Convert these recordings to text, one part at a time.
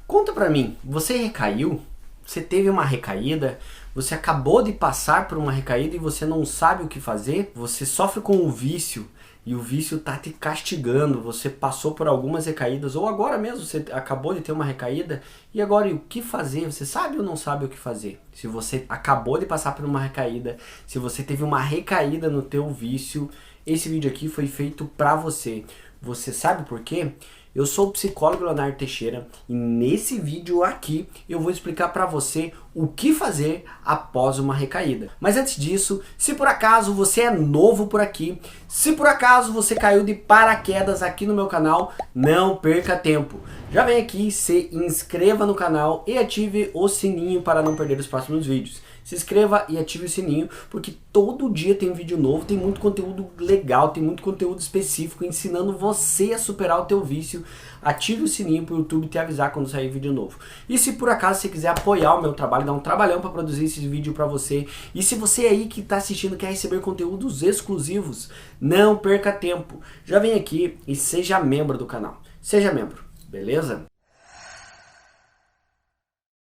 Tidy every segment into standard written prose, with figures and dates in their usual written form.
Conta pra mim, você recaiu? Você teve uma recaída? Você acabou de passar por uma recaída e você não sabe o que fazer? Você sofre com o vício e o vício tá te castigando. Você passou por algumas recaídas ou agora mesmo você acabou de ter uma recaída e agora o que fazer? Você sabe ou não sabe o que fazer? Se você acabou de passar por uma recaída, se você teve uma recaída no teu vício, esse vídeo aqui foi feito pra você. Você sabe por quê? Eu sou o psicólogo Leonardo Teixeira e nesse vídeo aqui eu vou explicar para você o que fazer após uma recaída. Mas antes disso, se por acaso você é novo por aqui, se por acaso você caiu de paraquedas aqui no meu canal, não perca tempo. Já vem aqui, se inscreva no canal e ative o sininho para não perder os próximos vídeos. Se inscreva e ative o sininho, porque todo dia tem vídeo novo, tem muito conteúdo legal, tem muito conteúdo específico ensinando você a superar o teu vício. Ative o sininho para o YouTube te avisar quando sair vídeo novo. E se por acaso você quiser apoiar o meu trabalho, dar um trabalhão para produzir esse vídeo para você, e se você aí que está assistindo quer receber conteúdos exclusivos, não perca tempo. Já vem aqui e seja membro do canal. Seja membro, beleza?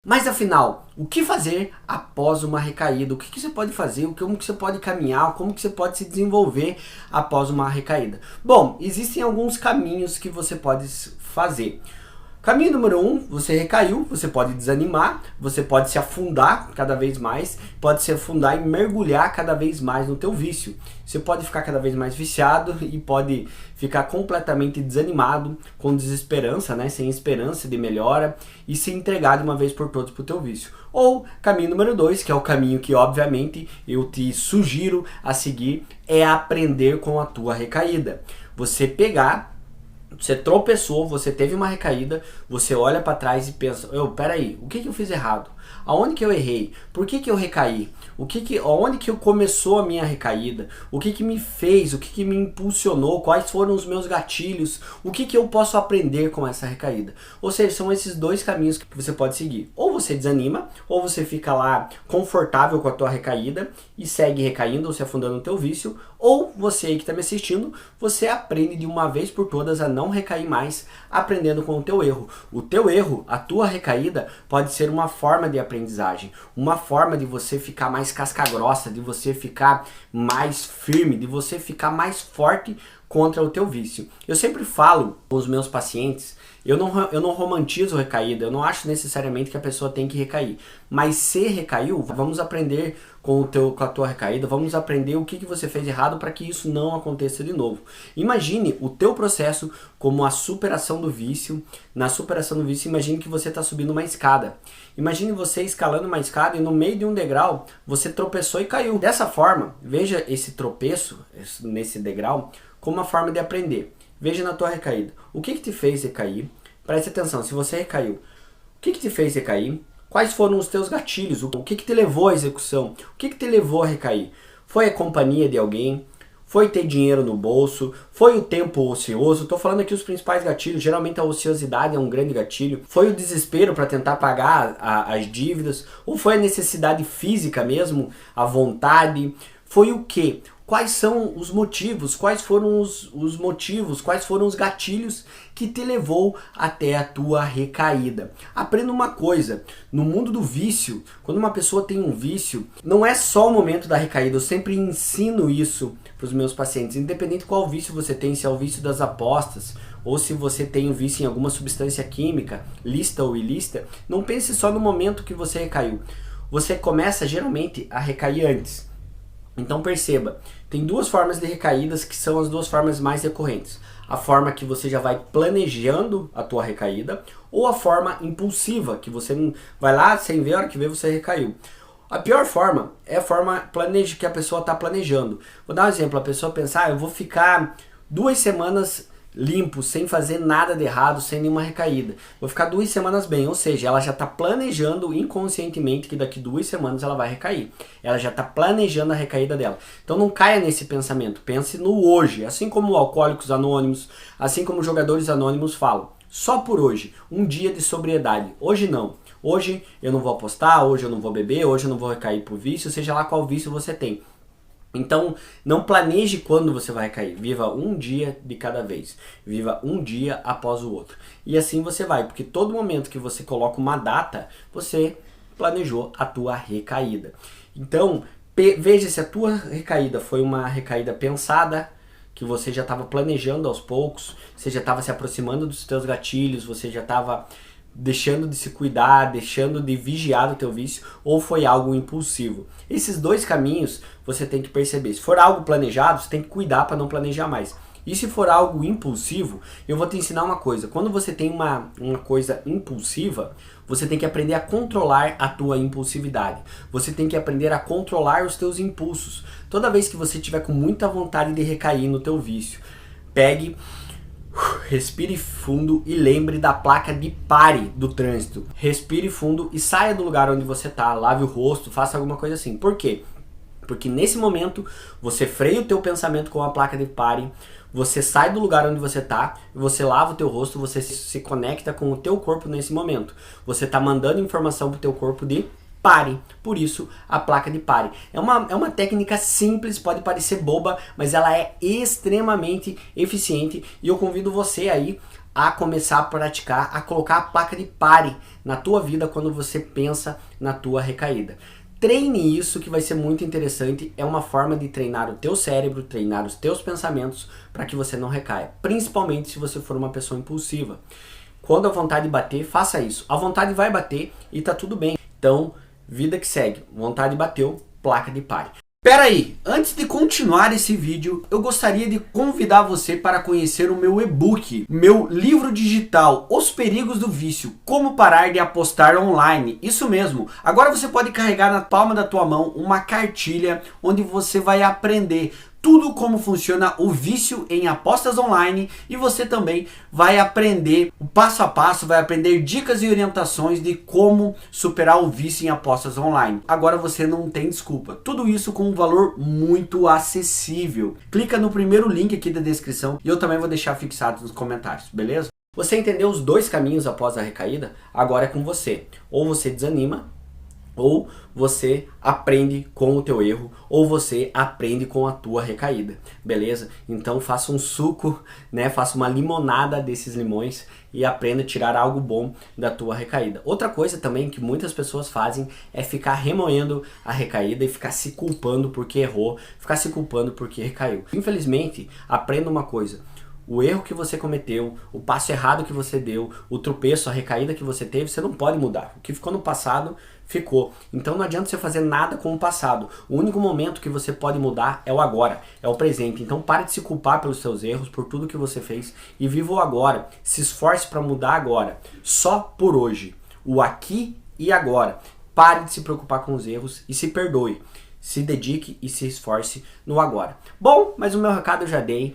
Mas afinal, o que fazer após uma recaída? O que você pode fazer? Como que você pode caminhar? Como que você pode se desenvolver após uma recaída? Bom, existem alguns caminhos que você pode fazer. Caminho número 1, você recaiu, você pode desanimar, você pode se afundar cada vez mais, pode se afundar e mergulhar cada vez mais no teu vício. Você pode ficar cada vez mais viciado e pode ficar completamente desanimado, com desesperança, né, sem esperança de melhora e se entregar de uma vez por todas pro teu vício. Ou caminho número 2, que é o caminho que obviamente eu te sugiro a seguir, é aprender com a tua recaída. Você tropeçou, você teve uma recaída, você olha para trás e pensa, peraí, o que eu fiz errado? Aonde que eu errei? Por que eu recaí? Onde que começou a minha recaída? O que me fez? O que me impulsionou? Quais foram os meus gatilhos? O que eu posso aprender com essa recaída? Ou seja, são esses dois caminhos que você pode seguir. Ou você desanima, ou você fica lá confortável com a tua recaída e segue recaindo ou se afundando no teu vício, ou você aí que está me assistindo, você aprende de uma vez por todas a não recair mais, aprendendo com o teu erro. O teu erro, a tua recaída, pode ser uma forma de aprendizagem, uma forma de você ficar mais casca grossa, de você ficar mais firme, de você ficar mais forte contra o teu vício. Eu sempre falo com os meus pacientes, eu não romantizo recaída, eu não acho necessariamente que a pessoa tem que recair, mas se recaiu, vamos aprender com a tua recaída, vamos aprender o que você fez errado para que isso não aconteça de novo. Imagine o teu processo como a superação do vício. Na superação do vício, imagine que você está subindo uma escada. Imagine você escalando uma escada e no meio de um degrau você tropeçou e caiu. Dessa forma, veja esse tropeço nesse degrau como uma forma de aprender. Veja na tua recaída. O que te fez recair? Preste atenção, se você recaiu, o que te fez recair? Quais foram os teus gatilhos? O que te levou à execução? O que te levou a recair? Foi a companhia de alguém? Foi ter dinheiro no bolso? Foi o tempo ocioso? Estou falando aqui os principais gatilhos. Geralmente a ociosidade é um grande gatilho. Foi o desespero para tentar pagar as dívidas? Ou foi a necessidade física mesmo? A vontade? Foi o quê? Quais são os motivos? Quais foram os motivos? Quais foram os gatilhos que te levou até a tua recaída? Aprenda uma coisa, no mundo do vício, quando uma pessoa tem um vício, não é só o momento da recaída, eu sempre ensino isso para os meus pacientes, independente qual vício você tem, se é o vício das apostas, ou se você tem um vício em alguma substância química, lícita ou ilícita, não pense só no momento que você recaiu. Você começa geralmente a recair antes. Então perceba, tem duas formas de recaídas que são as duas formas mais recorrentes. A forma que você já vai planejando a tua recaída ou a forma impulsiva, que você vai lá sem ver, a hora que vê você recaiu. A pior forma é a forma que a pessoa está planejando. Vou dar um exemplo, a pessoa pensar, eu vou ficar 2 semanas limpo, sem fazer nada de errado, sem nenhuma recaída. Vou ficar 2 semanas bem, ou seja, ela já está planejando inconscientemente que daqui 2 semanas ela vai recair. Ela já está planejando a recaída dela. Então não caia nesse pensamento, pense no hoje. Assim como Alcoólicos Anônimos, assim como Jogadores Anônimos falam. Só por hoje, um dia de sobriedade. Hoje não. Hoje eu não vou apostar, hoje eu não vou beber, hoje eu não vou recair por vício, seja lá qual vício você tem. Então, não planeje quando você vai cair. Viva um dia de cada vez. Viva um dia após o outro. E assim você vai, porque todo momento que você coloca uma data, você planejou a tua recaída. Então, veja se a tua recaída foi uma recaída pensada, que você já estava planejando aos poucos, você já estava se aproximando dos teus gatilhos, você já estava deixando de se cuidar, deixando de vigiar o teu vício, ou foi algo impulsivo. Esses dois caminhos você tem que perceber. Se for algo planejado, você tem que cuidar para não planejar mais. E se for algo impulsivo, eu vou te ensinar uma coisa. Quando você tem uma coisa impulsiva, você tem que aprender a controlar a tua impulsividade. Você tem que aprender a controlar os teus impulsos. Toda vez que você tiver com muita vontade de recair no teu vício, pegue, respire fundo e lembre da placa de pare do trânsito. Respire fundo e saia do lugar onde você está, lave o rosto, faça alguma coisa assim. Por quê? Porque nesse momento você freia o teu pensamento com a placa de pare, você sai do lugar onde você está, você lava o teu rosto, você se conecta com o teu corpo nesse momento. Você está mandando informação para o teu corpo de pare, por isso a placa de pare. É uma técnica simples, pode parecer boba, mas ela é extremamente eficiente e eu convido você aí a começar a praticar, a colocar a placa de pare na tua vida quando você pensa na tua recaída. Treine isso que vai ser muito interessante, é uma forma de treinar o teu cérebro, treinar os teus pensamentos para que você não recaia, principalmente se você for uma pessoa impulsiva. Quando a vontade bater, faça isso. A vontade vai bater e tá tudo bem. Então, vida que segue. Vontade bateu, placa de pare. Pera aí, antes de continuar esse vídeo, eu gostaria de convidar você para conhecer o meu e-book, meu livro digital, Os Perigos do Vício, Como Parar de Apostar Online. Isso mesmo, agora você pode carregar na palma da tua mão uma cartilha onde você vai aprender tudo como funciona o vício em apostas online e você também vai aprender o passo a passo, vai aprender dicas e orientações de como superar o vício em apostas online. Agora você não tem desculpa. Tudo isso com um valor muito acessível. Clica no primeiro link aqui da descrição e eu também vou deixar fixado nos comentários, beleza? Você entendeu os dois caminhos após a recaída? Agora é com você. Ou você desanima, ou você aprende com o teu erro, ou você aprende com a tua recaída, beleza? Então faça um suco, né? Faça uma limonada desses limões e aprenda a tirar algo bom da tua recaída. Outra coisa também que muitas pessoas fazem é ficar remoendo a recaída e ficar se culpando porque errou, ficar se culpando porque recaiu. Infelizmente, aprenda uma coisa. O erro que você cometeu, o passo errado que você deu, o tropeço, a recaída que você teve, você não pode mudar. O que ficou no passado, ficou. Então não adianta você fazer nada com o passado. O único momento que você pode mudar é o agora, é o presente. Então pare de se culpar pelos seus erros, por tudo que você fez e viva o agora. Se esforce para mudar agora, só por hoje. O aqui e agora. Pare de se preocupar com os erros e se perdoe. Se dedique e se esforce no agora. Bom, mas o meu recado eu já dei.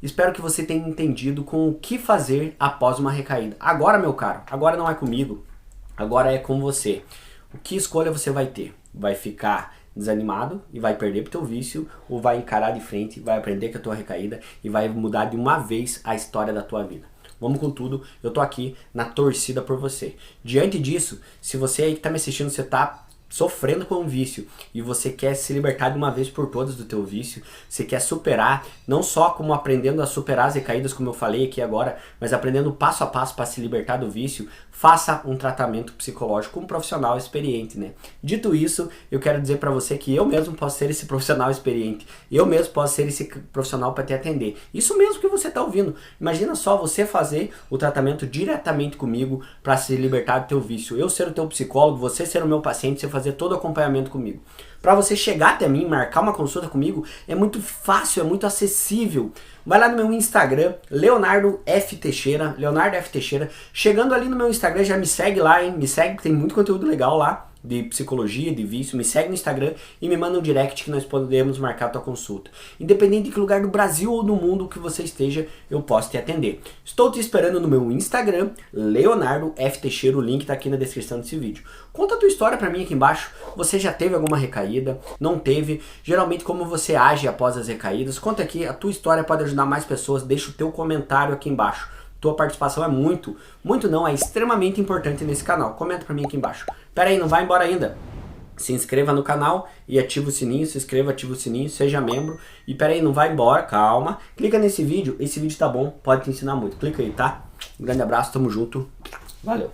Espero que você tenha entendido com o que fazer após uma recaída. Agora, meu caro, agora não é comigo, agora é com você. O que escolha você vai ter? Vai ficar desanimado e vai perder pro teu vício, ou vai encarar de frente, vai aprender com a tua recaída e vai mudar de uma vez a história da tua vida? Vamos com tudo, eu tô aqui na torcida por você. Diante disso, se você aí que tá me assistindo, você tá sofrendo com um vício e você quer se libertar de uma vez por todas do teu vício, você quer superar, não só como aprendendo a superar as recaídas como eu falei aqui agora, mas aprendendo passo a passo para se libertar do vício, faça um tratamento psicológico com um profissional experiente, né? Dito isso, eu quero dizer para você que eu mesmo posso ser esse profissional experiente, eu mesmo posso ser esse profissional para te atender. Isso mesmo que você está ouvindo. Imagina só você fazer o tratamento diretamente comigo para se libertar do teu vício. Eu ser o teu psicólogo, você ser o meu paciente, você fazer todo o acompanhamento comigo. Para você chegar até mim, marcar uma consulta comigo, é muito fácil, é muito acessível. Vai lá no meu Instagram, Leonardo F. Teixeira, Leonardo F. Teixeira. Chegando ali no meu Instagram, já me segue lá, hein? Me segue, tem muito conteúdo legal lá, de psicologia, de vício. Me segue no Instagram e me manda um direct que nós podemos marcar a tua consulta. Independente de que lugar do Brasil ou do mundo que você esteja, eu posso te atender. Estou te esperando no meu Instagram, Leonardo F. Teixeira, o link tá aqui na descrição desse vídeo. Conta a tua história pra mim aqui embaixo. Você já teve alguma recaída? Não teve? Geralmente como você age após as recaídas? Conta aqui, a tua história pode ajudar mais pessoas. Deixa o teu comentário aqui embaixo. Tua participação é muito não, é extremamente importante nesse canal. Comenta pra mim aqui embaixo. Pera aí, não vai embora ainda. se inscreva no canal e ativa o sininho, se inscreva, ativa o sininho, seja membro. E pera aí, não vai embora, calma. Clica nesse vídeo, esse vídeo tá bom, pode te ensinar muito. Clica aí, tá? Um grande abraço, tamo junto. Valeu.